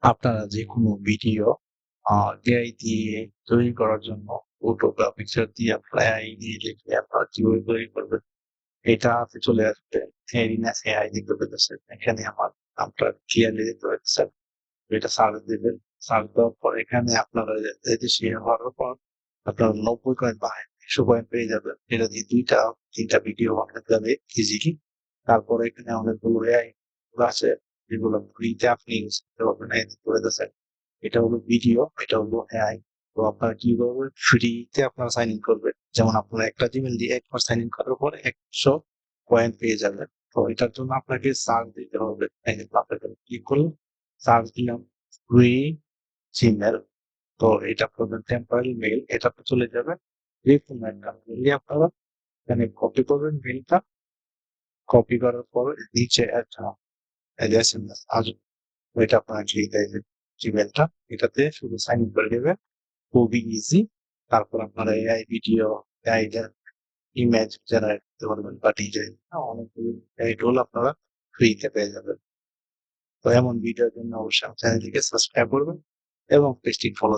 আপনারা যেকোনো video AI দিয়ে তৈরি করার জন্য ফটো বা পিকচার দিয়ে আপনারা এআই দিয়ে লিখে আপনারা কিভাবে তৈরি করবেন, এটা হাতে চলে আসবে। এরিনা এআই দেখতে পেতেছেন। এখানে আমার নামটা ক্লিয়ারলি দেখতে পাচ্ছেন। এটা সার্চ দিবেন। সার্চ দেওয়ার পর এখানে আপনারা এতে শেয়ার হওয়ার পর আপনারা ৯০ কয়েন বা ১০০ কয়েন পেয়ে যাবেন। এটা দিয়ে ২ টা ৩ টা ভিডিও বানানো যাবে ইজিলি। তারপরে এখানে অনেকগুলো এআই আছে যেগুলো ফ্রিতে আপনি ইউজ করতে পারবেন। এই দেখতে পাইতেছেন। এটা হলো ভিডিও, এটা হলো এআই। তো আপনারা কি করবেন? ফ্রিতে আপনারা সাইন ইন করবেন। যেমন আপনারা একটা জিমেইল দিয়ে একবার সাইন ইন করার পরে ১০০ কয়েন পেয়ে যাবেন। তো এটার জন্য আপনাকে সার্চ দিতে হবে। এই যে আপনাকে ক্লিক করলাম, সার্চ দিলাম ফ্রি জিমেইল। তো এটা আপনাদের টেম্পোরারি মেইল। এটাতে চলে যাবে। যেকোনো একটা মেইল আপনারা এখানে কপি করবেন মেইলটা। কপি করার পরে নিচে একটা এসএমএস আসবে। ওইটা আপনারা লিখে দিবেন জিমেইলটা। এটাতে শুধু সাইন ইন করে দিবেন। খুবই ইজি। তারপর আপনারা AI video, AI image generate করতে পারবেন বা ডিজাইন অনেকগুলো এআই টুল আপনারা ফ্রিতে পেয়ে যাবেন। তো এমন ভিডিওর জন্য অবশ্যই আমার চ্যানেলটিকে সাবস্ক্রাইব করবেন এবং পেজটি ফলো দিবেন।